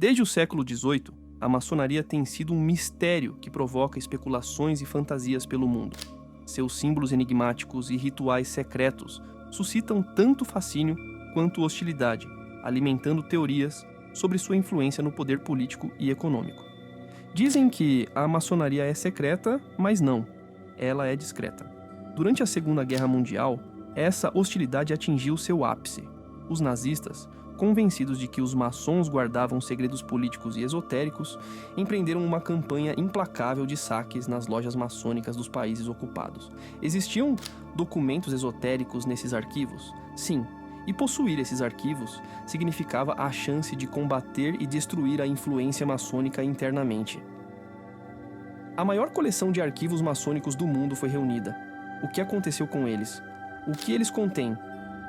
Desde o século XVIII, a maçonaria tem sido um mistério que provoca especulações e fantasias pelo mundo. Seus símbolos enigmáticos e rituais secretos suscitam tanto fascínio quanto hostilidade, alimentando teorias sobre sua influência no poder político e econômico. Dizem que a maçonaria é secreta, mas não, ela é discreta. Durante a Segunda Guerra Mundial, essa hostilidade atingiu seu ápice. Os nazistas, convencidos de que os maçons guardavam segredos políticos e esotéricos, empreenderam uma campanha implacável de saques nas lojas maçônicas dos países ocupados. Existiam documentos esotéricos nesses arquivos? Sim, e possuir esses arquivos significava a chance de combater e destruir a influência maçônica internamente. A maior coleção de arquivos maçônicos do mundo foi reunida. O que aconteceu com eles? O que eles contêm?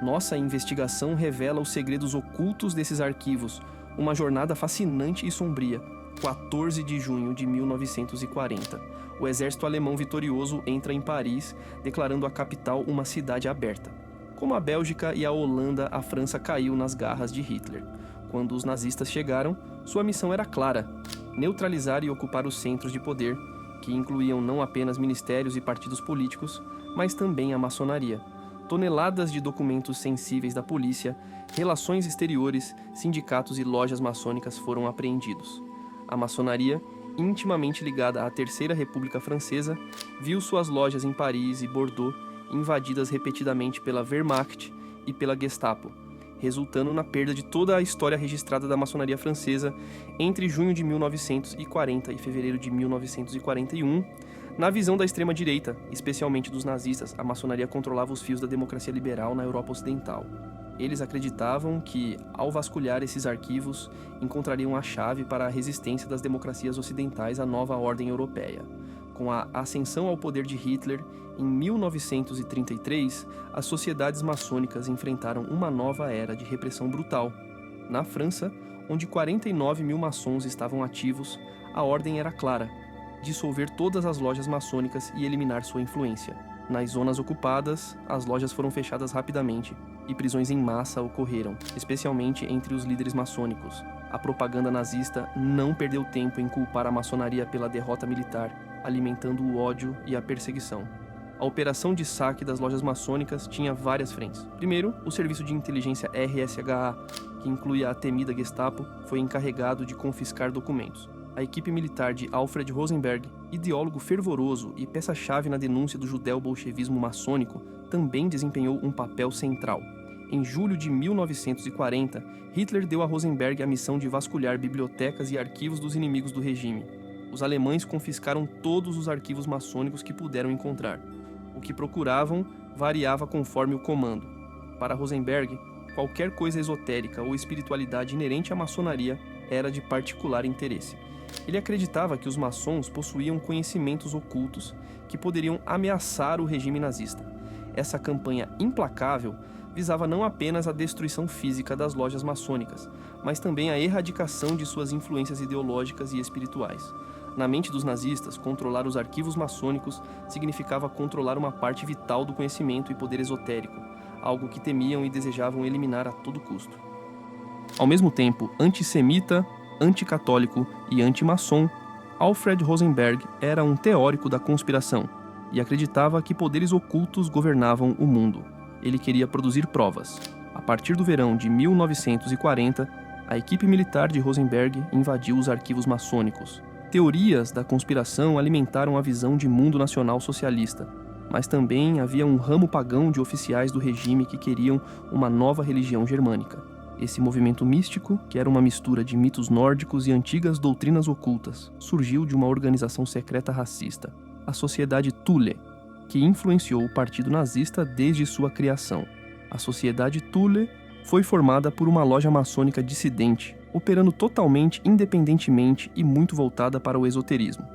Nossa investigação revela os segredos ocultos desses arquivos, uma jornada fascinante e sombria. 14 de junho de 1940. O exército alemão vitorioso entra em Paris, declarando a capital uma cidade aberta. Como a Bélgica e a Holanda, a França caiu nas garras de Hitler. Quando os nazistas chegaram, sua missão era clara: neutralizar e ocupar os centros de poder, que incluíam não apenas ministérios e partidos políticos, mas também a maçonaria. Toneladas de documentos sensíveis da polícia, relações exteriores, sindicatos e lojas maçônicas foram apreendidos. A maçonaria, intimamente ligada à Terceira República Francesa, viu suas lojas em Paris e Bordeaux invadidas repetidamente pela Wehrmacht e pela Gestapo, resultando na perda de toda a história registrada da maçonaria francesa entre junho de 1940 e fevereiro de 1941. Na visão da extrema-direita, especialmente dos nazistas, a maçonaria controlava os fios da democracia liberal na Europa Ocidental. Eles acreditavam que, ao vasculhar esses arquivos, encontrariam a chave para a resistência das democracias ocidentais à nova ordem europeia. Com a ascensão ao poder de Hitler, em 1933, as sociedades maçônicas enfrentaram uma nova era de repressão brutal. Na França, onde 49 mil maçons estavam ativos, a ordem era clara: dissolver todas as lojas maçônicas e eliminar sua influência. Nas zonas ocupadas, as lojas foram fechadas rapidamente e prisões em massa ocorreram, especialmente entre os líderes maçônicos. A propaganda nazista não perdeu tempo em culpar a maçonaria pela derrota militar, alimentando o ódio e a perseguição. A operação de saque das lojas maçônicas tinha várias frentes. Primeiro, o serviço de inteligência RSHA, que incluía a temida Gestapo, foi encarregado de confiscar documentos. A equipe militar de Alfred Rosenberg, ideólogo fervoroso e peça-chave na denúncia do judeu-bolchevismo maçônico, também desempenhou um papel central. Em julho de 1940, Hitler deu a Rosenberg a missão de vasculhar bibliotecas e arquivos dos inimigos do regime. Os alemães confiscaram todos os arquivos maçônicos que puderam encontrar. O que procuravam variava conforme o comando. Para Rosenberg, qualquer coisa esotérica ou espiritualidade inerente à maçonaria era de particular interesse. Ele acreditava que os maçons possuíam conhecimentos ocultos que poderiam ameaçar o regime nazista. Essa campanha implacável visava não apenas a destruição física das lojas maçônicas, mas também a erradicação de suas influências ideológicas e espirituais. Na mente dos nazistas, controlar os arquivos maçônicos significava controlar uma parte vital do conhecimento e poder esotérico, algo que temiam e desejavam eliminar a todo custo. Ao mesmo tempo, antissemita, anticatólico e anti-maçom, Alfred Rosenberg era um teórico da conspiração e acreditava que poderes ocultos governavam o mundo. Ele queria produzir provas. A partir do verão de 1940, a equipe militar de Rosenberg invadiu os arquivos maçônicos. Teorias da conspiração alimentaram a visão de mundo nacional socialista, mas também havia um ramo pagão de oficiais do regime que queriam uma nova religião germânica. Esse movimento místico, que era uma mistura de mitos nórdicos e antigas doutrinas ocultas, surgiu de uma organização secreta racista, a Sociedade Thule, que influenciou o Partido Nazista desde sua criação. A Sociedade Thule foi formada por uma loja maçônica dissidente, operando totalmente independentemente e muito voltada para o esoterismo.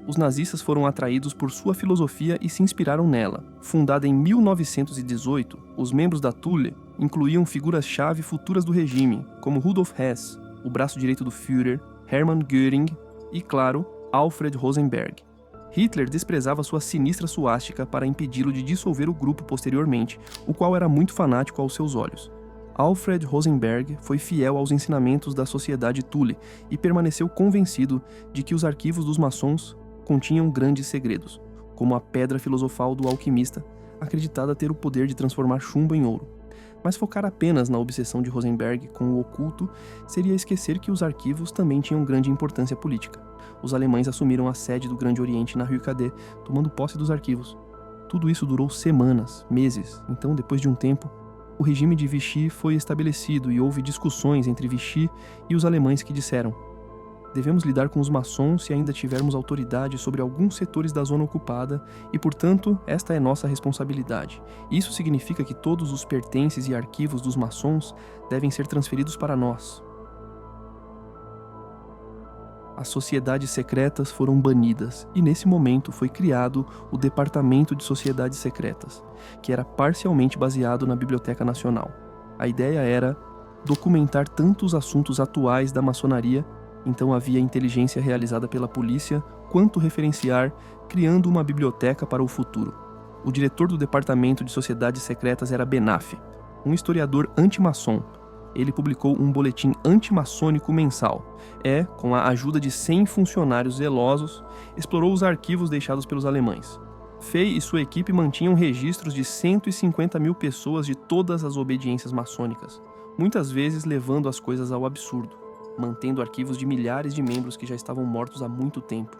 Os nazistas foram atraídos por sua filosofia e se inspiraram nela. Fundada em 1918, os membros da Thule incluíam figuras-chave futuras do regime, como Rudolf Hess, o braço direito do Führer, Hermann Göring e, claro, Alfred Rosenberg. Hitler desprezava sua sinistra suástica para impedi-lo de dissolver o grupo posteriormente, o qual era muito fanático aos seus olhos. Alfred Rosenberg foi fiel aos ensinamentos da Sociedade Thule e permaneceu convencido de que os arquivos dos maçons continham grandes segredos, como a pedra filosofal do alquimista, acreditada ter o poder de transformar chumbo em ouro. Mas focar apenas na obsessão de Rosenberg com o oculto seria esquecer que os arquivos também tinham grande importância política. Os alemães assumiram a sede do Grande Oriente na Rue Cadet, tomando posse dos arquivos. Tudo isso durou semanas, meses, então depois de um tempo, o regime de Vichy foi estabelecido e houve discussões entre Vichy e os alemães que disseram: devemos lidar com os maçons se ainda tivermos autoridade sobre alguns setores da zona ocupada e, portanto, esta é nossa responsabilidade. Isso significa que todos os pertences e arquivos dos maçons devem ser transferidos para nós. As sociedades secretas foram banidas e, nesse momento, foi criado o Departamento de Sociedades Secretas, que era parcialmente baseado na Biblioteca Nacional. A ideia era documentar tanto os assuntos atuais da maçonaria, então havia inteligência realizada pela polícia, quanto referenciar, criando uma biblioteca para o futuro. O diretor do Departamento de Sociedades Secretas era Benaf, um historiador anti-maçom. Ele publicou um boletim antimaçônico mensal. Com a ajuda de 100 funcionários zelosos, explorou os arquivos deixados pelos alemães. Fay e sua equipe mantinham registros de 150 mil pessoas de todas as obediências maçônicas, muitas vezes levando as coisas ao absurdo, mantendo arquivos de milhares de membros que já estavam mortos há muito tempo.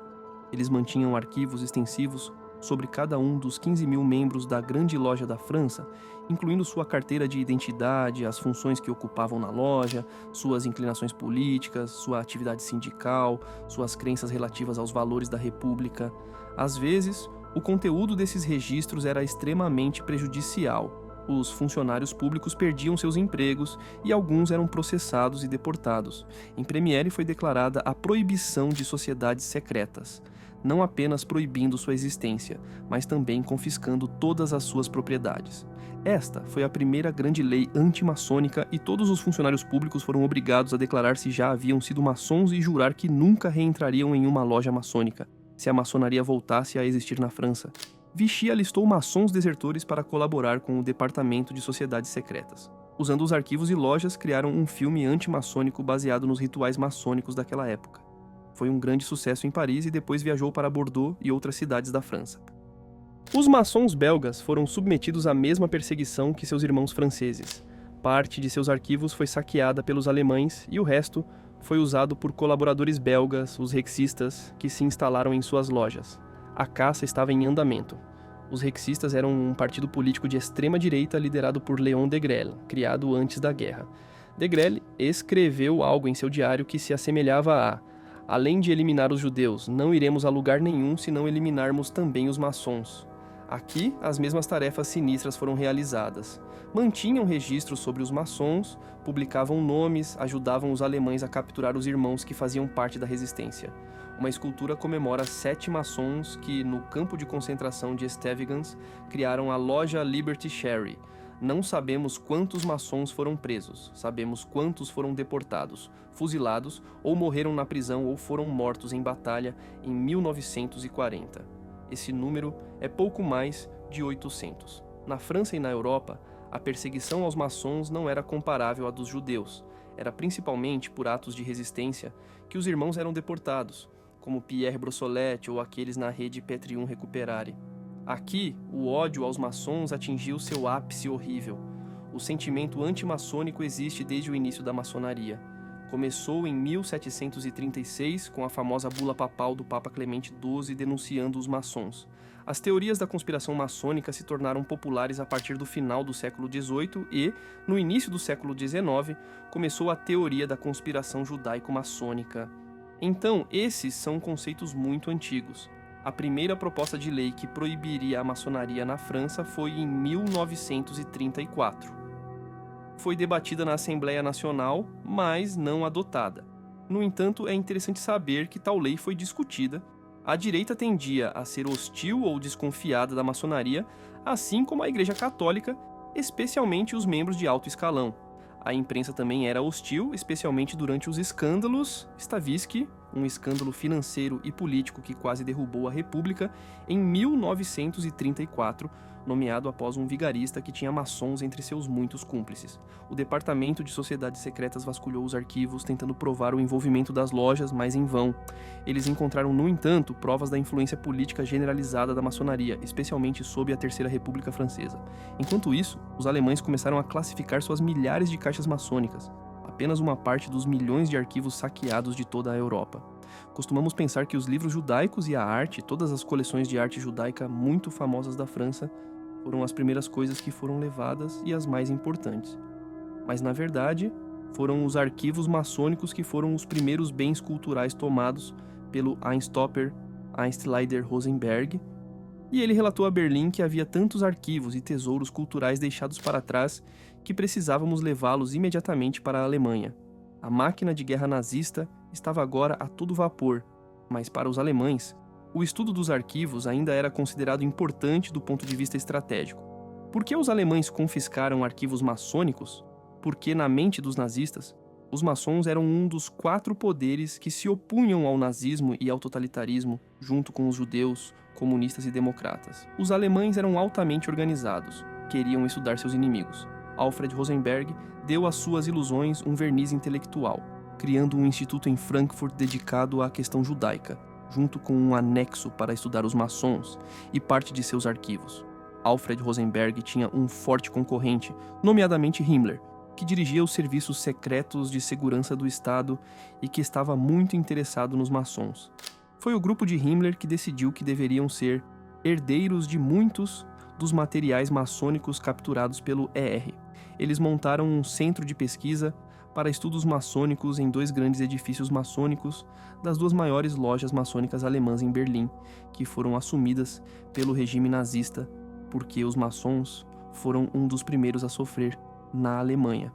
Eles mantinham arquivos extensivos sobre cada um dos 15 mil membros da Grande Loja da França, incluindo sua carteira de identidade, as funções que ocupavam na loja, suas inclinações políticas, sua atividade sindical, suas crenças relativas aos valores da República. Às vezes, o conteúdo desses registros era extremamente prejudicial. Os funcionários públicos perdiam seus empregos e alguns eram processados e deportados. Em Premiere foi declarada a proibição de sociedades secretas, não apenas proibindo sua existência, mas também confiscando todas as suas propriedades. Esta foi a primeira grande lei antimaçônica e todos os funcionários públicos foram obrigados a declarar se já haviam sido maçons e jurar que nunca reentrariam em uma loja maçônica, se a maçonaria voltasse a existir na França. Vichy alistou maçons desertores para colaborar com o Departamento de Sociedades Secretas. Usando os arquivos e lojas, criaram um filme antimaçônico baseado nos rituais maçônicos daquela época. Foi um grande sucesso em Paris e depois viajou para Bordeaux e outras cidades da França. Os maçons belgas foram submetidos à mesma perseguição que seus irmãos franceses. Parte de seus arquivos foi saqueada pelos alemães e o resto foi usado por colaboradores belgas, os rexistas, que se instalaram em suas lojas. A caça estava em andamento. Os rexistas eram um partido político de extrema-direita liderado por Léon Degrelle, criado antes da guerra. Degrelle escreveu algo em seu diário que se assemelhava a: além de eliminar os judeus, não iremos a lugar nenhum se não eliminarmos também os maçons. Aqui, as mesmas tarefas sinistras foram realizadas. Mantinham registros sobre os maçons, publicavam nomes, ajudavam os alemães a capturar os irmãos que faziam parte da resistência. Uma escultura comemora 7 maçons que, no campo de concentração de Stevigans, criaram a loja Liberty Sherry. Não sabemos quantos maçons foram presos, sabemos quantos foram deportados, fuzilados ou morreram na prisão ou foram mortos em batalha em 1940. Esse número é pouco mais de 800. Na França e na Europa, a perseguição aos maçons não era comparável à dos judeus. Era principalmente por atos de resistência que os irmãos eram deportados, como Pierre Brossolette ou aqueles na rede Petrium Recuperare. Aqui, o ódio aos maçons atingiu seu ápice horrível. O sentimento antimaçônico existe desde o início da maçonaria. Começou em 1736 com a famosa bula papal do Papa Clemente XII denunciando os maçons. As teorias da conspiração maçônica se tornaram populares a partir do final do século XVIII e, no início do século XIX, começou a teoria da conspiração judaico-maçônica. Então, esses são conceitos muito antigos. A primeira proposta de lei que proibiria a maçonaria na França foi em 1934. Foi debatida na Assembleia Nacional, mas não adotada. No entanto, é interessante saber que tal lei foi discutida. A direita tendia a ser hostil ou desconfiada da maçonaria, assim como a Igreja Católica, especialmente os membros de alto escalão. A imprensa também era hostil, especialmente durante os escândalos Stavisky, um escândalo financeiro e político que quase derrubou a República em 1934, nomeado após um vigarista que tinha maçons entre seus muitos cúmplices. O Departamento de Sociedades Secretas vasculhou os arquivos tentando provar o envolvimento das lojas, mas em vão. Eles encontraram, no entanto, provas da influência política generalizada da maçonaria, especialmente sob a Terceira República Francesa. Enquanto isso, os alemães começaram a classificar suas milhares de caixas maçônicas, apenas uma parte dos milhões de arquivos saqueados de toda a Europa. Costumamos pensar que os livros judaicos e a arte, todas as coleções de arte judaica muito famosas da França, foram as primeiras coisas que foram levadas e as mais importantes. Mas, na verdade, foram os arquivos maçônicos que foram os primeiros bens culturais tomados pelo Einstopper Einstleider Rosenberg, e ele relatou a Berlim que havia tantos arquivos e tesouros culturais deixados para trás que precisávamos levá-los imediatamente para a Alemanha. A máquina de guerra nazista estava agora a todo vapor, mas para os alemães, o estudo dos arquivos ainda era considerado importante do ponto de vista estratégico. Por que os alemães confiscaram arquivos maçônicos? Porque, na mente dos nazistas, os maçons eram um dos 4 poderes que se opunham ao nazismo e ao totalitarismo, junto com os judeus, comunistas e democratas. Os alemães eram altamente organizados, queriam estudar seus inimigos. Alfred Rosenberg deu às suas ilusões um verniz intelectual, criando um instituto em Frankfurt dedicado à questão judaica, junto com um anexo para estudar os maçons e parte de seus arquivos. Alfred Rosenberg tinha um forte concorrente, nomeadamente Himmler, que dirigia os serviços secretos de segurança do Estado e que estava muito interessado nos maçons. Foi o grupo de Himmler que decidiu que deveriam ser herdeiros de muitos dos materiais maçônicos capturados pelo ER. Eles montaram um centro de pesquisa para estudos maçônicos em 2 grandes edifícios maçônicos das 2 maiores lojas maçônicas alemãs em Berlim, que foram assumidas pelo regime nazista, porque os maçons foram um dos primeiros a sofrer na Alemanha.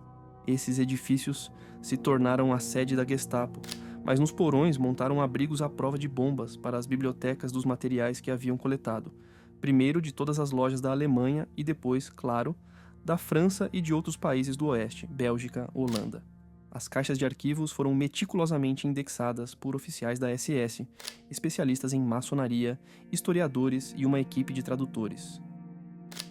Esses edifícios se tornaram a sede da Gestapo, mas nos porões montaram abrigos à prova de bombas para as bibliotecas dos materiais que haviam coletado, primeiro de todas as lojas da Alemanha e depois, claro, da França e de outros países do Oeste, Bélgica, Holanda. As caixas de arquivos foram meticulosamente indexadas por oficiais da SS, especialistas em maçonaria, historiadores e uma equipe de tradutores.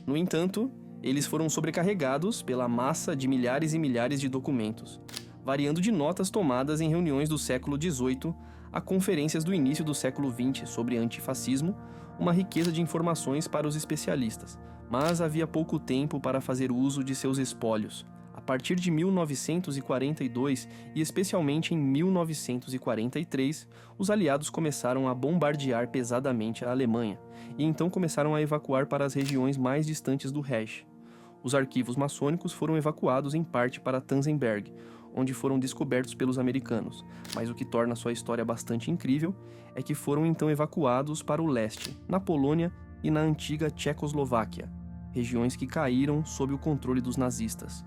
No entanto, eles foram sobrecarregados pela massa de milhares e milhares de documentos, variando de notas tomadas em reuniões do século XVIII a conferências do início do século XX sobre antifascismo, uma riqueza de informações para os especialistas, mas havia pouco tempo para fazer uso de seus espólios. A partir de 1942 e especialmente em 1943, os aliados começaram a bombardear pesadamente a Alemanha e então começaram a evacuar para as regiões mais distantes do Reich. Os arquivos maçônicos foram evacuados em parte para Tanzenberg, onde foram descobertos pelos americanos, mas o que torna sua história bastante incrível é que foram então evacuados para o leste, na Polônia e na antiga Tchecoslováquia, regiões que caíram sob o controle dos nazistas.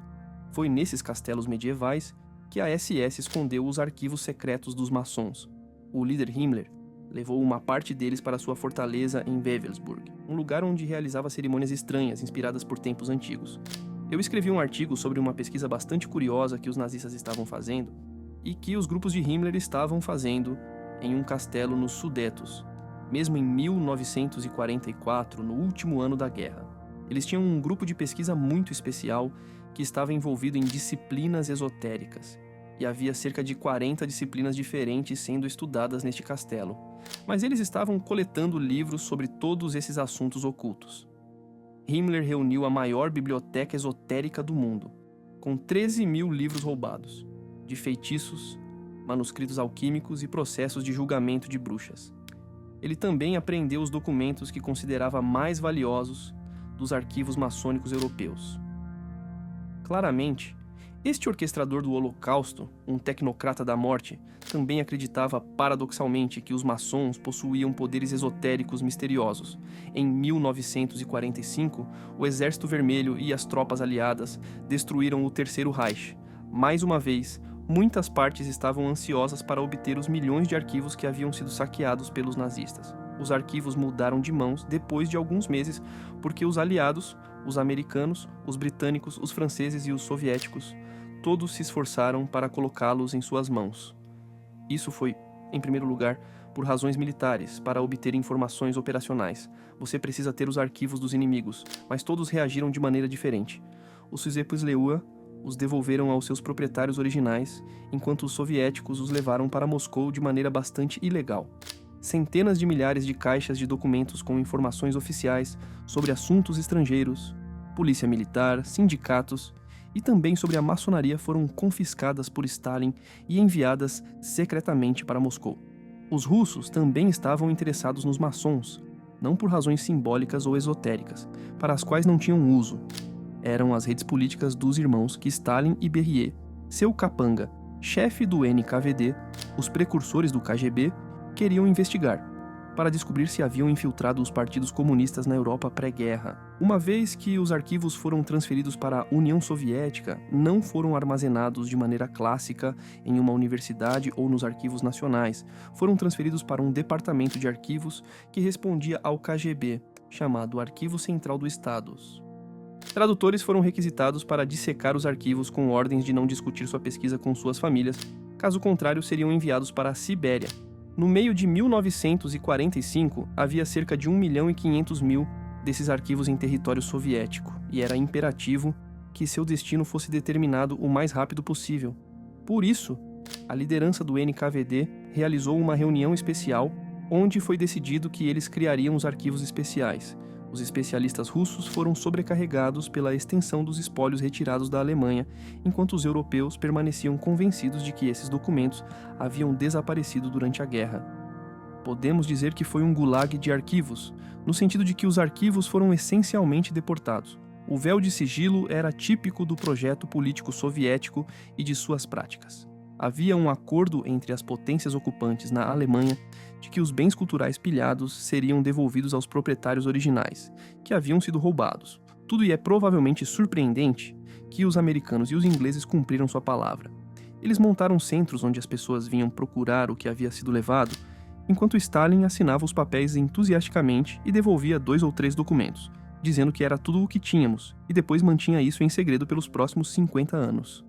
Foi nesses castelos medievais que a SS escondeu os arquivos secretos dos maçons. O líder Himmler levou uma parte deles para sua fortaleza em Wewelsburg, um lugar onde realizava cerimônias estranhas inspiradas por tempos antigos. Eu escrevi um artigo sobre uma pesquisa bastante curiosa que os nazistas estavam fazendo e que os grupos de Himmler estavam fazendo em um castelo nos Sudetos, mesmo em 1944, no último ano da guerra. Eles tinham um grupo de pesquisa muito especial que estava envolvido em disciplinas esotéricas, e havia cerca de 40 disciplinas diferentes sendo estudadas neste castelo, mas eles estavam coletando livros sobre todos esses assuntos ocultos. Himmler reuniu a maior biblioteca esotérica do mundo, com 13.000 livros roubados, de feitiços, manuscritos alquímicos e processos de julgamento de bruxas. Ele também apreendeu os documentos que considerava mais valiosos dos arquivos maçônicos europeus. Claramente, este orquestrador do Holocausto, um tecnocrata da morte, também acreditava paradoxalmente que os maçons possuíam poderes esotéricos misteriosos. Em 1945, o Exército Vermelho e as tropas aliadas destruíram o Terceiro Reich. Mais uma vez, muitas partes estavam ansiosas para obter os milhões de arquivos que haviam sido saqueados pelos nazistas. Os arquivos mudaram de mãos depois de alguns meses, porque os aliados, os americanos, os britânicos, os franceses e os soviéticos, todos se esforçaram para colocá-los em suas mãos. Isso foi Em primeiro lugar, por razões militares, para obter informações operacionais. Você precisa ter os arquivos dos inimigos, mas todos reagiram de maneira diferente. Os Szepes-Leua os devolveram aos seus proprietários originais, enquanto os soviéticos os levaram para Moscou de maneira bastante ilegal. Centenas de milhares de caixas de documentos com informações oficiais sobre assuntos estrangeiros, polícia militar, sindicatos e também sobre a maçonaria foram confiscadas por Stalin e enviadas secretamente para Moscou. Os russos também estavam interessados nos maçons, não por razões simbólicas ou esotéricas, para as quais não tinham uso. Eram as redes políticas dos irmãos que Stalin e Berien, seu capanga, chefe do NKVD, os precursores do KGB, queriam investigar, para descobrir se haviam infiltrado os partidos comunistas na Europa pré-guerra. Uma vez que os arquivos foram transferidos para a União Soviética, não foram armazenados de maneira clássica em uma universidade ou nos arquivos nacionais. Foram transferidos para um departamento de arquivos que respondia ao KGB, chamado Arquivo Central do Estado. Tradutores foram requisitados para dissecar os arquivos com ordens de não discutir sua pesquisa com suas famílias, caso contrário seriam enviados para a Sibéria. No meio de 1945, havia cerca de 1.500.000 desses arquivos em território soviético, e era imperativo que seu destino fosse determinado o mais rápido possível. Por isso, a liderança do NKVD realizou uma reunião especial onde foi decidido que eles criariam os arquivos especiais. Os especialistas russos foram sobrecarregados pela extensão dos espólios retirados da Alemanha, enquanto os europeus permaneciam convencidos de que esses documentos haviam desaparecido durante a guerra. Podemos dizer que foi um gulag de arquivos, no sentido de que os arquivos foram essencialmente deportados. O véu de sigilo era típico do projeto político soviético e de suas práticas. Havia um acordo entre as potências ocupantes na Alemanha de que os bens culturais pilhados seriam devolvidos aos proprietários originais, que haviam sido roubados. Tudo e é provavelmente surpreendente que os americanos e os ingleses cumpriram sua palavra. Eles montaram centros onde as pessoas vinham procurar o que havia sido levado, enquanto Stalin assinava os papéis entusiasticamente e devolvia 2 ou 3 documentos, dizendo que era tudo o que tínhamos, e depois mantinha isso em segredo pelos próximos 50 anos.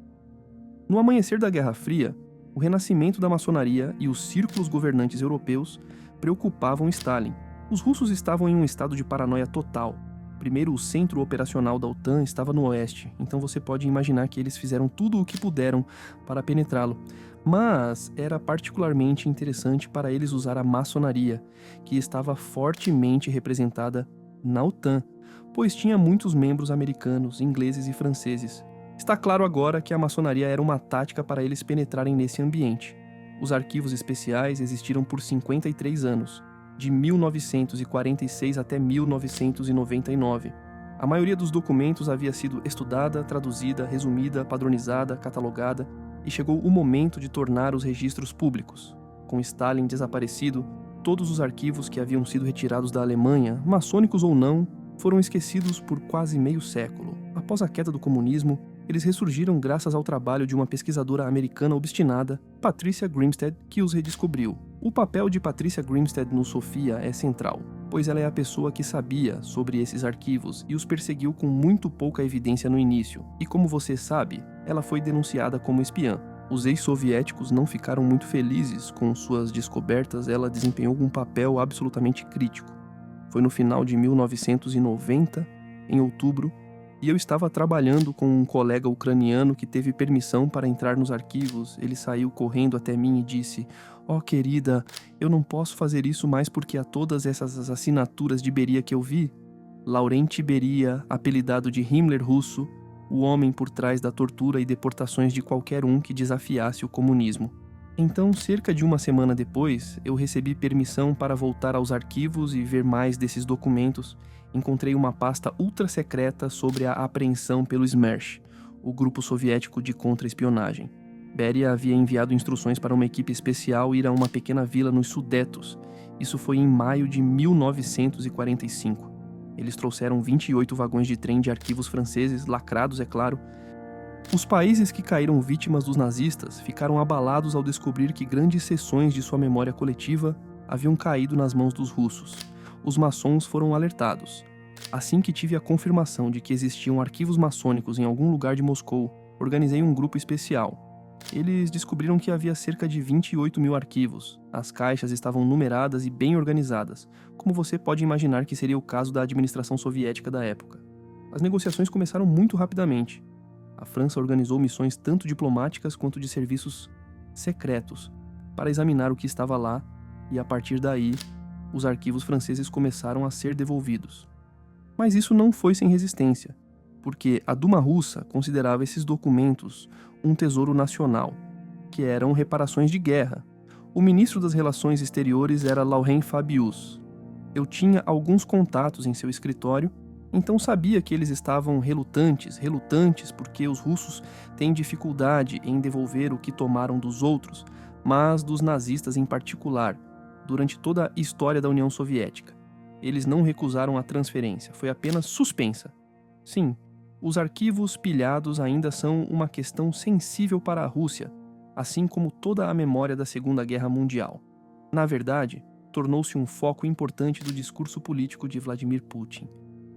No amanhecer da Guerra Fria, o renascimento da maçonaria e os círculos governantes europeus preocupavam Stalin. Os russos estavam em um estado de paranoia total. Primeiro, o centro operacional da OTAN estava no oeste, então você pode imaginar que eles fizeram tudo o que puderam para penetrá-lo. Mas era particularmente interessante para eles usar a maçonaria, que estava fortemente representada na OTAN, pois tinha muitos membros americanos, ingleses e franceses. Está claro agora que a maçonaria era uma tática para eles penetrarem nesse ambiente. Os arquivos especiais existiram por 53 anos, de 1946 até 1999. A maioria dos documentos havia sido estudada, traduzida, resumida, padronizada, catalogada, e chegou o momento de tornar os registros públicos. Com Stalin desaparecido, todos os arquivos que haviam sido retirados da Alemanha, maçônicos ou não, foram esquecidos por quase meio século. Após a queda do comunismo, eles ressurgiram graças ao trabalho de uma pesquisadora americana obstinada, Patricia Grimstead, que os redescobriu. O papel de Patricia Grimstead no Sofia é central, pois ela é a pessoa que sabia sobre esses arquivos e os perseguiu com muito pouca evidência no início. E como você sabe, ela foi denunciada como espiã. Os ex-soviéticos não ficaram muito felizes com suas descobertas, ela desempenhou um papel absolutamente crítico. Foi no final de 1990, em outubro, e eu estava trabalhando com um colega ucraniano que teve permissão para entrar nos arquivos. Ele saiu correndo até mim e disse: "Oh, querida, eu não posso fazer isso mais porque há todas essas assinaturas de Beria que eu vi." Laurent Beria, apelidado de Himmler russo, o homem por trás da tortura e deportações de qualquer um que desafiasse o comunismo. Então, cerca de uma semana depois, eu recebi permissão para voltar aos arquivos e ver mais desses documentos. Encontrei uma pasta ultra-secreta sobre a apreensão pelo Smersh, o grupo soviético de contra-espionagem. Beria havia enviado instruções para uma equipe especial ir a uma pequena vila nos Sudetos. Isso foi em maio de 1945. Eles trouxeram 28 vagões de trem de arquivos franceses, lacrados, é claro. Os países que caíram vítimas dos nazistas ficaram abalados ao descobrir que grandes seções de sua memória coletiva haviam caído nas mãos dos russos. Os maçons foram alertados. Assim que tive a confirmação de que existiam arquivos maçônicos em algum lugar de Moscou, organizei um grupo especial. Eles descobriram que havia cerca de 28 mil arquivos. As caixas estavam numeradas e bem organizadas, como você pode imaginar que seria o caso da administração soviética da época. As negociações começaram muito rapidamente. A França organizou missões tanto diplomáticas quanto de serviços secretos para examinar o que estava lá, e a partir daí, os arquivos franceses começaram a ser devolvidos. Mas isso não foi sem resistência, porque a Duma russa considerava esses documentos um tesouro nacional, que eram reparações de guerra. O ministro das Relações Exteriores era Laurent Fabius. Eu tinha alguns contatos em seu escritório, então sabia que eles estavam relutantes porque os russos têm dificuldade em devolver o que tomaram dos outros, mas dos nazistas em particular, durante toda a história da União Soviética. Eles não recusaram a transferência, foi apenas suspensa. Sim, os arquivos pilhados ainda são uma questão sensível para a Rússia, assim como toda a memória da Segunda Guerra Mundial. Na verdade, tornou-se um foco importante do discurso político de Vladimir Putin.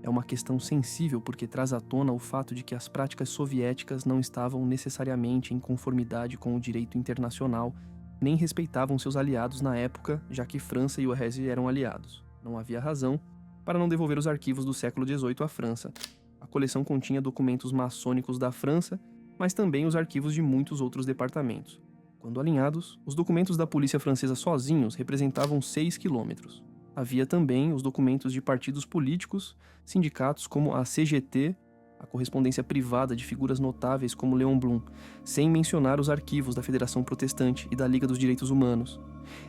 É uma questão sensível porque traz à tona o fato de que as práticas soviéticas não estavam necessariamente em conformidade com o direito internacional, nem respeitavam seus aliados na época, já que França e URSS eram aliados. Não havia razão para não devolver os arquivos do século XVIII à França. A coleção continha documentos maçônicos da França, mas também os arquivos de muitos outros departamentos. Quando alinhados, os documentos da polícia francesa sozinhos representavam 6 quilômetros. Havia também os documentos de partidos políticos, sindicatos como a CGT, a correspondência privada de figuras notáveis como Léon Blum, sem mencionar os arquivos da Federação Protestante e da Liga dos Direitos Humanos.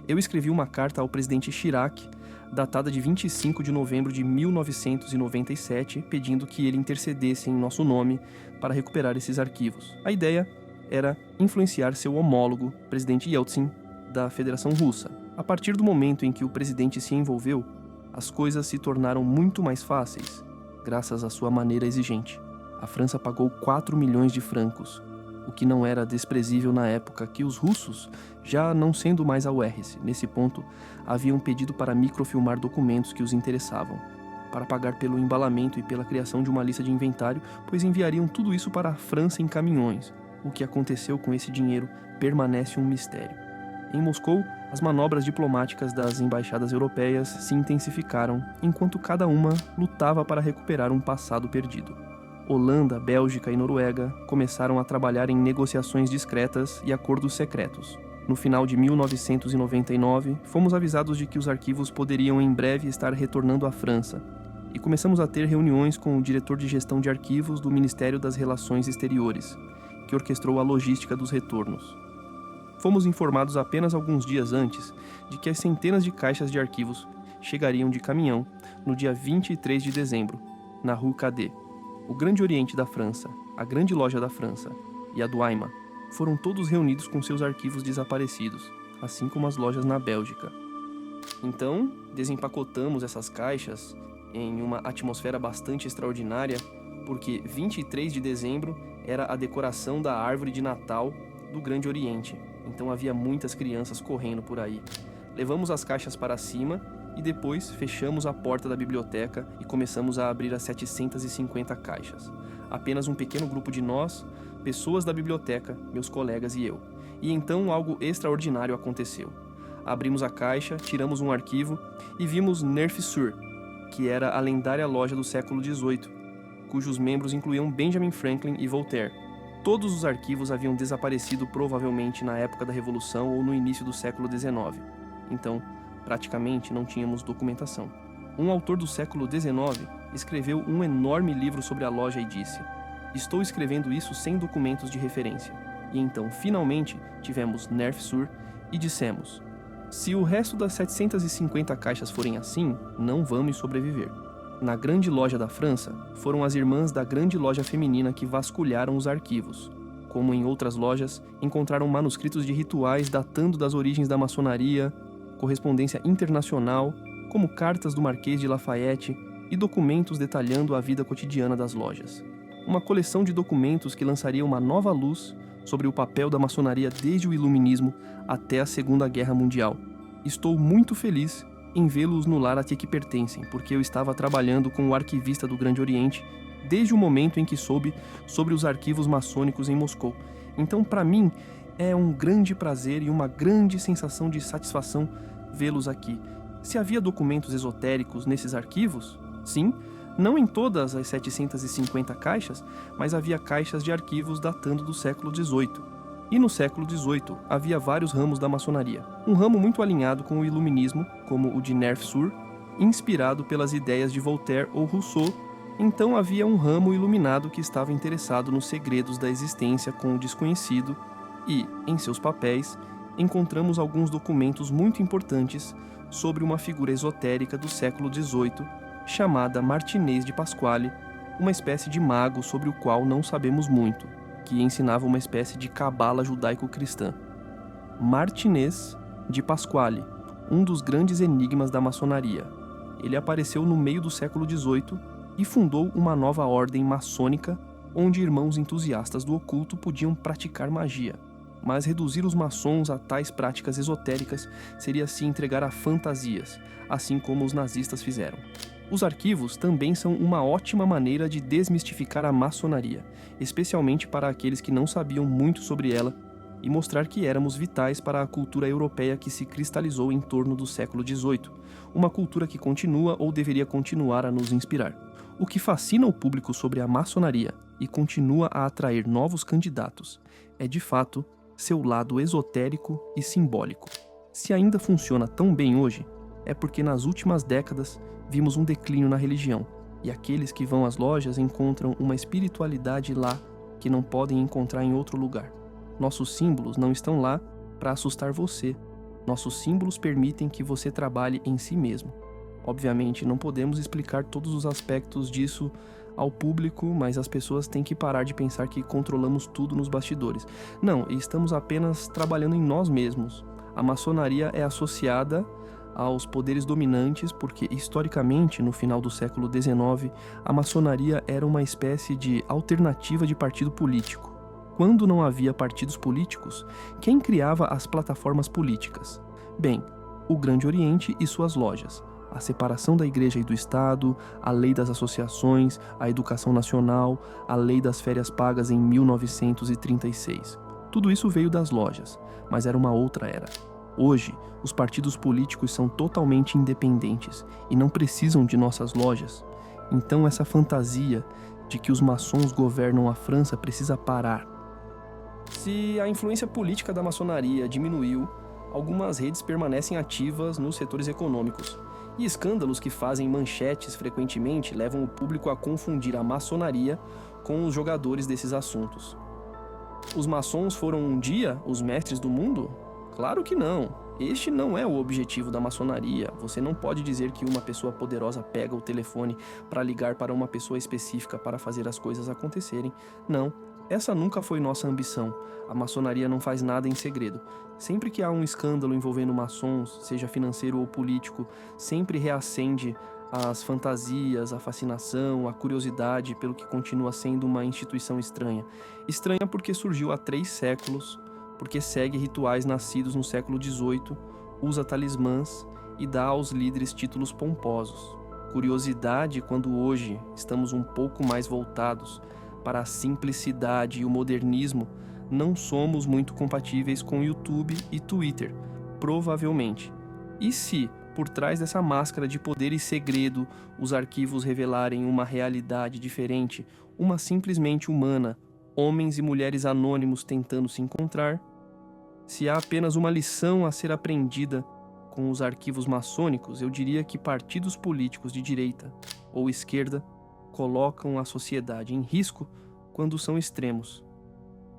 Eu escrevi uma carta ao presidente Chirac, datada de 25 de novembro de 1997, pedindo que ele intercedesse em nosso nome para recuperar esses arquivos. A ideia era influenciar seu homólogo, presidente Yeltsin, da Federação Russa. A partir do momento em que o presidente se envolveu, as coisas se tornaram muito mais fáceis, graças à sua maneira exigente. A França pagou 4 milhões de francos, o que não era desprezível na época que os russos, já não sendo mais a URSS, nesse ponto, haviam pedido para microfilmar documentos que os interessavam, para pagar pelo embalamento e pela criação de uma lista de inventário, pois enviariam tudo isso para a França em caminhões. O que aconteceu com esse dinheiro permanece um mistério. Em Moscou, as manobras diplomáticas das embaixadas europeias se intensificaram, enquanto cada uma lutava para recuperar um passado perdido. Holanda, Bélgica e Noruega começaram a trabalhar em negociações discretas e acordos secretos. No final de 1999, fomos avisados de que os arquivos poderiam em breve estar retornando à França, e começamos a ter reuniões com o diretor de gestão de arquivos do Ministério das Relações Exteriores, que orquestrou a logística dos retornos. Fomos informados apenas alguns dias antes de que as centenas de caixas de arquivos chegariam de caminhão no dia 23 de dezembro, na Rue Cadet. O Grande Oriente da França, a Grande Loja da França e a do Weimar foram todos reunidos com seus arquivos desaparecidos, assim como as lojas na Bélgica. Então, desempacotamos essas caixas em uma atmosfera bastante extraordinária, porque 23 de dezembro era a decoração da árvore de Natal do Grande Oriente, então havia muitas crianças correndo por aí. Levamos as caixas para cima e depois fechamos a porta da biblioteca e começamos a abrir as 750 caixas. Apenas um pequeno grupo de nós, pessoas da biblioteca, meus colegas e eu. E então algo extraordinário aconteceu. Abrimos a caixa, tiramos um arquivo e vimos Neuf-Sur, que era a lendária loja do século XVIII, cujos membros incluíam Benjamin Franklin e Voltaire. Todos os arquivos haviam desaparecido provavelmente na época da Revolução ou no início do século XIX. Então, praticamente não tínhamos documentação. Um autor do século XIX escreveu um enorme livro sobre a loja e disse: "Estou escrevendo isso sem documentos de referência." E então, finalmente, tivemos Neuf-Sur e dissemos: se o resto das 750 caixas forem assim, não vamos sobreviver. Na Grande Loja da França, foram as irmãs da Grande Loja Feminina que vasculharam os arquivos. Como em outras lojas, encontraram manuscritos de rituais datando das origens da maçonaria, correspondência internacional, como cartas do Marquês de Lafayette e documentos detalhando a vida cotidiana das lojas. Uma coleção de documentos que lançaria uma nova luz sobre o papel da maçonaria desde o Iluminismo até a Segunda Guerra Mundial. Estou muito feliz em vê-los no lar a que pertencem, porque eu estava trabalhando com o arquivista do Grande Oriente desde o momento em que soube sobre os arquivos maçônicos em Moscou. Então, para mim, É um grande prazer e uma grande sensação de satisfação vê-los aqui. Se havia documentos esotéricos nesses arquivos? Sim, não em todas as 750 caixas, mas havia caixas de arquivos datando do século XVIII. E no século XVIII havia vários ramos da maçonaria. Um ramo muito alinhado com o iluminismo, como o de Nerf-Sur, inspirado pelas ideias de Voltaire ou Rousseau. Então havia um ramo iluminado que estava interessado nos segredos da existência com o desconhecido e, em seus papéis, encontramos alguns documentos muito importantes sobre uma figura esotérica do século XVIII chamada Martinez de Pasquale, uma espécie de mago sobre o qual não sabemos muito, que ensinava uma espécie de cabala judaico-cristã. Martinez de Pasquale, um dos grandes enigmas da maçonaria. Ele apareceu no meio do século XVIII e fundou uma nova ordem maçônica onde irmãos entusiastas do oculto podiam praticar magia. Mas reduzir os maçons a tais práticas esotéricas seria se entregar a fantasias, assim como os nazistas fizeram. Os arquivos também são uma ótima maneira de desmistificar a maçonaria, especialmente para aqueles que não sabiam muito sobre ela, e mostrar que éramos vitais para a cultura europeia que se cristalizou em torno do século XVIII, uma cultura que continua ou deveria continuar a nos inspirar. O que fascina o público sobre a maçonaria e continua a atrair novos candidatos é, de fato, seu lado esotérico e simbólico. Se ainda funciona tão bem hoje, é porque nas últimas décadas vimos um declínio na religião, e aqueles que vão às lojas encontram uma espiritualidade lá que não podem encontrar em outro lugar. Nossos símbolos não estão lá para assustar você. Nossos símbolos permitem que você trabalhe em si mesmo. Obviamente, não podemos explicar todos os aspectos disso ao público, mas as pessoas têm que parar de pensar que controlamos tudo nos bastidores. Não, estamos apenas trabalhando em nós mesmos. A maçonaria é associada aos poderes dominantes porque, historicamente, no final do século XIX, a maçonaria era uma espécie de alternativa de partido político. Quando não havia partidos políticos, quem criava as plataformas políticas? Bem, o Grande Oriente e suas lojas. A separação da Igreja e do Estado, a lei das associações, a educação nacional, a lei das férias pagas em 1936. Tudo isso veio das lojas, mas era uma outra era. Hoje, os partidos políticos são totalmente independentes e não precisam de nossas lojas. Então essa fantasia de que os maçons governam a França precisa parar. Se a influência política da maçonaria diminuiu, algumas redes permanecem ativas nos setores econômicos. E escândalos que fazem manchetes frequentemente levam o público a confundir a maçonaria com os jogadores desses assuntos. Os maçons foram um dia os mestres do mundo? Claro que não. Este não é o objetivo da maçonaria. Você não pode dizer que uma pessoa poderosa pega o telefone para ligar para uma pessoa específica para fazer as coisas acontecerem. Não. Essa nunca foi nossa ambição. A maçonaria não faz nada em segredo. Sempre que há um escândalo envolvendo maçons, seja financeiro ou político, sempre reacende as fantasias, a fascinação, a curiosidade pelo que continua sendo uma instituição estranha. Estranha porque surgiu há 3 séculos, porque segue rituais nascidos no século XVIII, usa talismãs e dá aos líderes títulos pomposos. Curiosidade quando hoje estamos um pouco mais voltados para a simplicidade e o modernismo, não somos muito compatíveis com YouTube e Twitter, provavelmente. E se, por trás dessa máscara de poder e segredo, os arquivos revelarem uma realidade diferente, uma simplesmente humana, homens e mulheres anônimos tentando se encontrar? Se há apenas uma lição a ser aprendida com os arquivos maçônicos, eu diria que partidos políticos de direita ou esquerda colocam a sociedade em risco quando são extremos.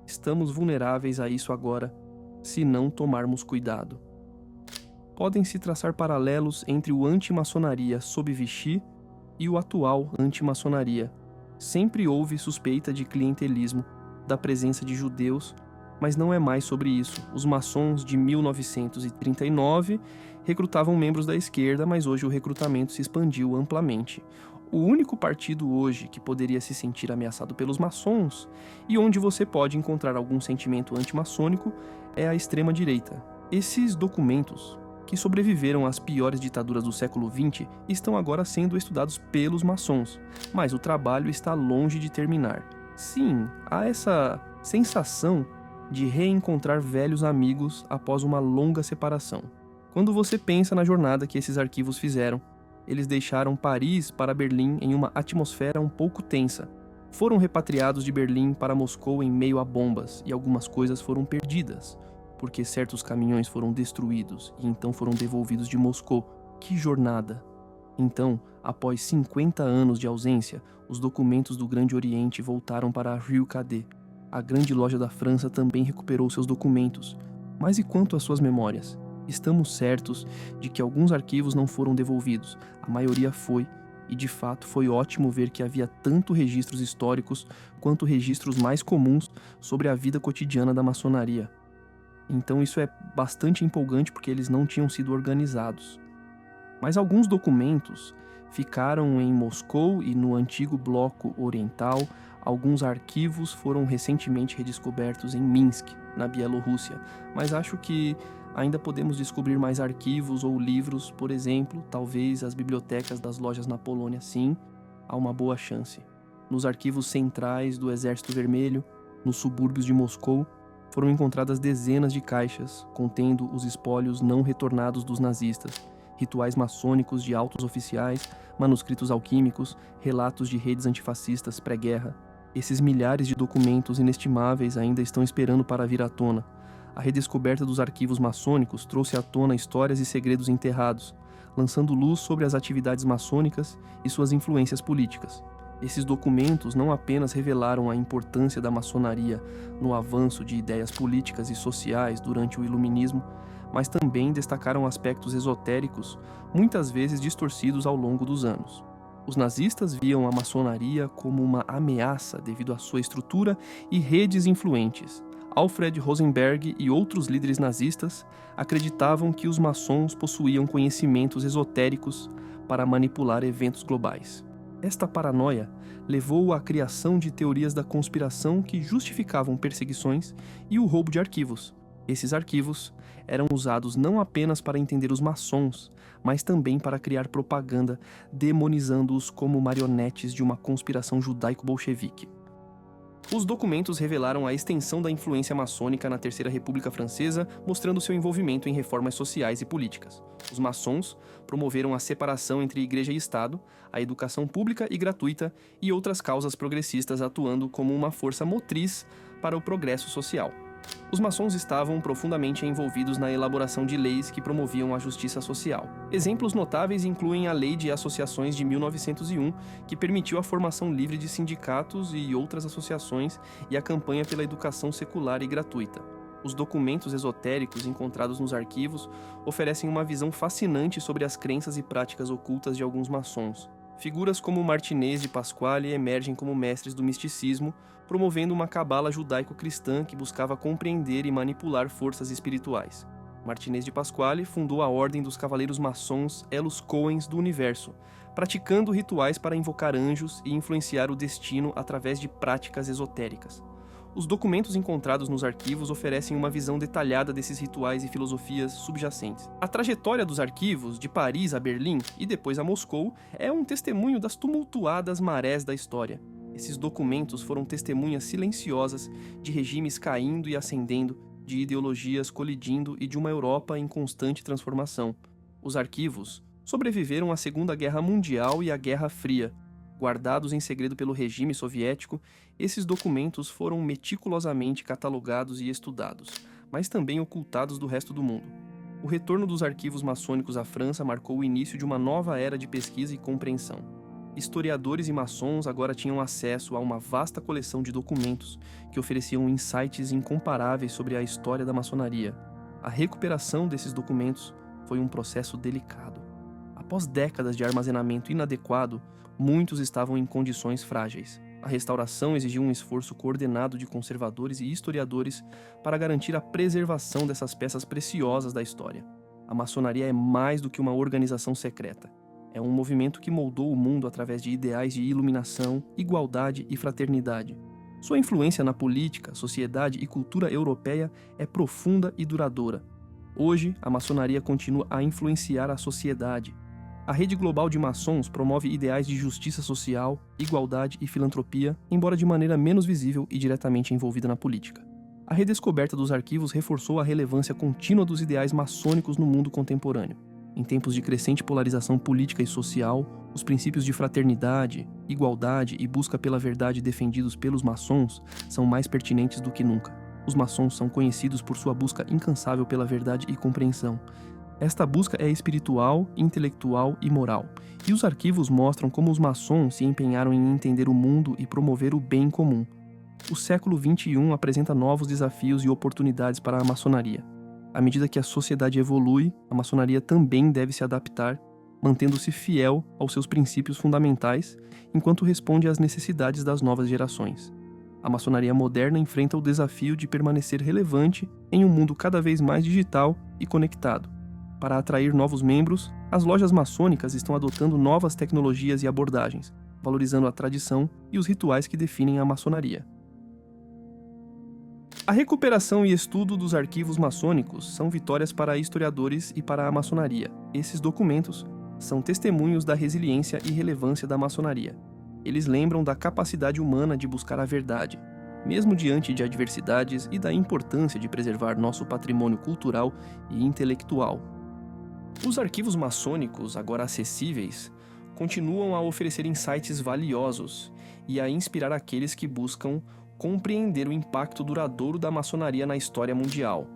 Estamos vulneráveis a isso agora, se não tomarmos cuidado. Podem-se traçar paralelos entre o anti-maçonaria sob Vichy e o atual anti-maçonaria. Sempre houve suspeita de clientelismo, da presença de judeus, mas não é mais sobre isso. Os maçons de 1939 recrutavam membros da esquerda, mas hoje o recrutamento se expandiu amplamente. O único partido hoje que poderia se sentir ameaçado pelos maçons e onde você pode encontrar algum sentimento antimaçônico é a extrema-direita. Esses documentos, que sobreviveram às piores ditaduras do século XX, estão agora sendo estudados pelos maçons, mas o trabalho está longe de terminar. Sim, há essa sensação de reencontrar velhos amigos após uma longa separação. Quando você pensa na jornada que esses arquivos fizeram, eles deixaram Paris para Berlim em uma atmosfera um pouco tensa. Foram repatriados de Berlim para Moscou em meio a bombas e algumas coisas foram perdidas, porque certos caminhões foram destruídos e então foram devolvidos de Moscou. Que jornada! Então, após 50 anos de ausência, os documentos do Grande Oriente voltaram para a Rue Cadet. A grande loja da França também recuperou seus documentos. Mas e quanto às suas memórias? Estamos certos de que alguns arquivos não foram devolvidos, a maioria foi, e de fato foi ótimo ver que havia tanto registros históricos quanto registros mais comuns sobre a vida cotidiana da maçonaria. Então isso é bastante empolgante porque eles não tinham sido organizados. Mas alguns documentos ficaram em Moscou e no antigo bloco oriental. Alguns arquivos foram recentemente redescobertos em Minsk, na Bielorrússia, mas acho que ainda podemos descobrir mais arquivos ou livros, por exemplo, talvez as bibliotecas das lojas na Polônia, sim, há uma boa chance. Nos arquivos centrais do Exército Vermelho, nos subúrbios de Moscou, foram encontradas dezenas de caixas contendo os espólios não retornados dos nazistas, rituais maçônicos de altos oficiais, manuscritos alquímicos, relatos de redes antifascistas pré-guerra. Esses milhares de documentos inestimáveis ainda estão esperando para vir à tona. A redescoberta dos arquivos maçônicos trouxe à tona histórias e segredos enterrados, lançando luz sobre as atividades maçônicas e suas influências políticas. Esses documentos não apenas revelaram a importância da maçonaria no avanço de ideias políticas e sociais durante o Iluminismo, mas também destacaram aspectos esotéricos, muitas vezes distorcidos ao longo dos anos. Os nazistas viam a maçonaria como uma ameaça devido à sua estrutura e redes influentes. Alfred Rosenberg e outros líderes nazistas acreditavam que os maçons possuíam conhecimentos esotéricos para manipular eventos globais. Esta paranoia levou à criação de teorias da conspiração que justificavam perseguições e o roubo de arquivos. Esses arquivos eram usados não apenas para entender os maçons, mas também para criar propaganda, demonizando-os como marionetes de uma conspiração judaico-bolchevique. Os documentos revelaram a extensão da influência maçônica na Terceira República Francesa, mostrando seu envolvimento em reformas sociais e políticas. Os maçons promoveram a separação entre igreja e Estado, a educação pública e gratuita e outras causas progressistas, atuando como uma força motriz para o progresso social. Os maçons estavam profundamente envolvidos na elaboração de leis que promoviam a justiça social. Exemplos notáveis incluem a Lei de Associações de 1901, que permitiu a formação livre de sindicatos e outras associações, e a campanha pela educação secular e gratuita. Os documentos esotéricos encontrados nos arquivos oferecem uma visão fascinante sobre as crenças e práticas ocultas de alguns maçons. Figuras como Martinez de Pasquale emergem como mestres do misticismo, promovendo uma cabala judaico-cristã que buscava compreender e manipular forças espirituais. Martinez de Pasquale fundou a Ordem dos Cavaleiros Maçons Elos Coens do Universo, praticando rituais para invocar anjos e influenciar o destino através de práticas esotéricas. Os documentos encontrados nos arquivos oferecem uma visão detalhada desses rituais e filosofias subjacentes. A trajetória dos arquivos, de Paris a Berlim e depois a Moscou, é um testemunho das tumultuadas marés da história. Esses documentos foram testemunhas silenciosas de regimes caindo e ascendendo, de ideologias colidindo e de uma Europa em constante transformação. Os arquivos sobreviveram à Segunda Guerra Mundial e à Guerra Fria. Guardados em segredo pelo regime soviético, esses documentos foram meticulosamente catalogados e estudados, mas também ocultados do resto do mundo. O retorno dos arquivos maçônicos à França marcou o início de uma nova era de pesquisa e compreensão. Historiadores e maçons agora tinham acesso a uma vasta coleção de documentos que ofereciam insights incomparáveis sobre a história da maçonaria. A recuperação desses documentos foi um processo delicado. Após décadas de armazenamento inadequado, muitos estavam em condições frágeis. A restauração exigiu um esforço coordenado de conservadores e historiadores para garantir a preservação dessas peças preciosas da história. A maçonaria é mais do que uma organização secreta. É um movimento que moldou o mundo através de ideais de iluminação, igualdade e fraternidade. Sua influência na política, sociedade e cultura europeia é profunda e duradoura. Hoje, a maçonaria continua a influenciar a sociedade. A rede global de maçons promove ideais de justiça social, igualdade e filantropia, embora de maneira menos visível e diretamente envolvida na política. A redescoberta dos arquivos reforçou a relevância contínua dos ideais maçônicos no mundo contemporâneo. Em tempos de crescente polarização política e social, os princípios de fraternidade, igualdade e busca pela verdade defendidos pelos maçons são mais pertinentes do que nunca. Os maçons são conhecidos por sua busca incansável pela verdade e compreensão. Esta busca é espiritual, intelectual e moral, e os arquivos mostram como os maçons se empenharam em entender o mundo e promover o bem comum. O século XXI apresenta novos desafios e oportunidades para a maçonaria. À medida que a sociedade evolui, a maçonaria também deve se adaptar, mantendo-se fiel aos seus princípios fundamentais, enquanto responde às necessidades das novas gerações. A maçonaria moderna enfrenta o desafio de permanecer relevante em um mundo cada vez mais digital e conectado. Para atrair novos membros, as lojas maçônicas estão adotando novas tecnologias e abordagens, valorizando a tradição e os rituais que definem a maçonaria. A recuperação e estudo dos arquivos maçônicos são vitórias para historiadores e para a maçonaria. Esses documentos são testemunhos da resiliência e relevância da maçonaria. Eles lembram da capacidade humana de buscar a verdade, mesmo diante de adversidades, e da importância de preservar nosso patrimônio cultural e intelectual. Os arquivos maçônicos, agora acessíveis, continuam a oferecer insights valiosos e a inspirar aqueles que buscam compreender o impacto duradouro da maçonaria na história mundial.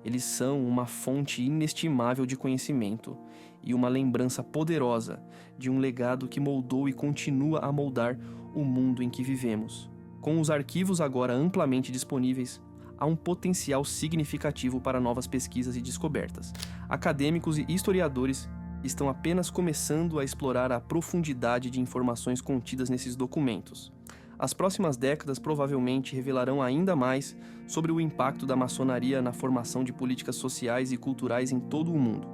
Eles são uma fonte inestimável de conhecimento e uma lembrança poderosa de um legado que moldou e continua a moldar o mundo em que vivemos. Com os arquivos agora amplamente disponíveis, há um potencial significativo para novas pesquisas e descobertas. Acadêmicos e historiadores estão apenas começando a explorar a profundidade de informações contidas nesses documentos. As próximas décadas provavelmente revelarão ainda mais sobre o impacto da maçonaria na formação de políticas sociais e culturais em todo o mundo.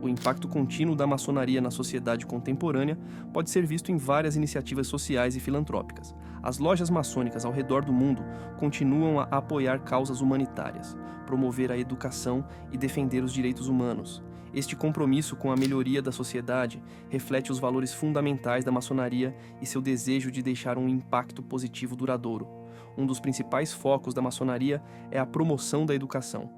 O impacto contínuo da maçonaria na sociedade contemporânea pode ser visto em várias iniciativas sociais e filantrópicas. As lojas maçônicas ao redor do mundo continuam a apoiar causas humanitárias, promover a educação e defender os direitos humanos. Este compromisso com a melhoria da sociedade reflete os valores fundamentais da maçonaria e seu desejo de deixar um impacto positivo duradouro. Um dos principais focos da maçonaria é a promoção da educação.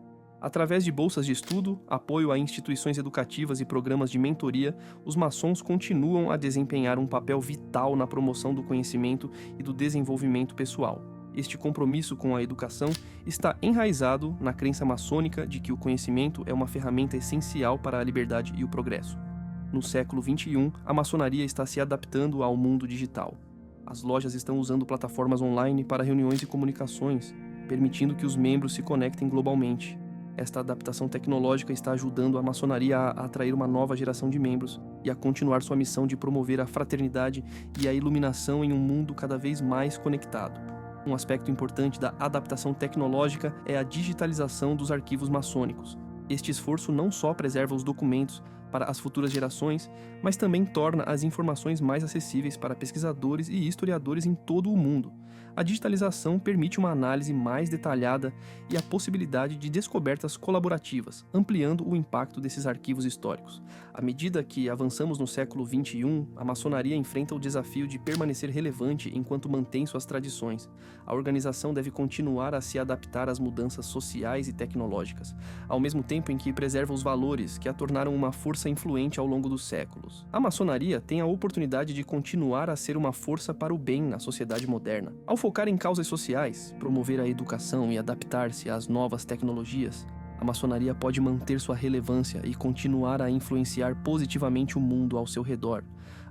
Através de bolsas de estudo, apoio a instituições educativas e programas de mentoria, os maçons continuam a desempenhar um papel vital na promoção do conhecimento e do desenvolvimento pessoal. Este compromisso com a educação está enraizado na crença maçônica de que o conhecimento é uma ferramenta essencial para a liberdade e o progresso. No século XXI, a maçonaria está se adaptando ao mundo digital. As lojas estão usando plataformas online para reuniões e comunicações, permitindo que os membros se conectem globalmente. Esta adaptação tecnológica está ajudando a maçonaria a atrair uma nova geração de membros e a continuar sua missão de promover a fraternidade e a iluminação em um mundo cada vez mais conectado. Um aspecto importante da adaptação tecnológica é a digitalização dos arquivos maçônicos. Este esforço não só preserva os documentos para as futuras gerações, mas também torna as informações mais acessíveis para pesquisadores e historiadores em todo o mundo. A digitalização permite uma análise mais detalhada e a possibilidade de descobertas colaborativas, ampliando o impacto desses arquivos históricos. À medida que avançamos no século XXI, a maçonaria enfrenta o desafio de permanecer relevante enquanto mantém suas tradições. A organização deve continuar a se adaptar às mudanças sociais e tecnológicas, ao mesmo tempo em que preserva os valores que a tornaram uma força influente ao longo dos séculos. A maçonaria tem a oportunidade de continuar a ser uma força para o bem na sociedade moderna. Ao focar em causas sociais, promover a educação e adaptar-se às novas tecnologias, a maçonaria pode manter sua relevância e continuar a influenciar positivamente o mundo ao seu redor.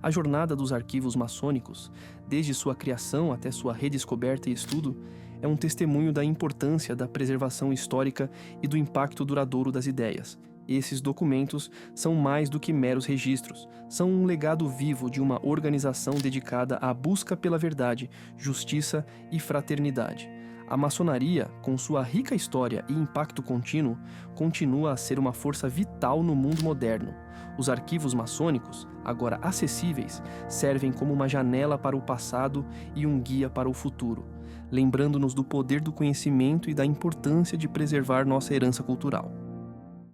A jornada dos arquivos maçônicos, desde sua criação até sua redescoberta e estudo, é um testemunho da importância da preservação histórica e do impacto duradouro das ideias. Esses documentos são mais do que meros registros, são um legado vivo de uma organização dedicada à busca pela verdade, justiça e fraternidade. A maçonaria, com sua rica história e impacto contínuo, continua a ser uma força vital no mundo moderno. Os arquivos maçônicos, agora acessíveis, servem como uma janela para o passado e um guia para o futuro, lembrando-nos do poder do conhecimento e da importância de preservar nossa herança cultural.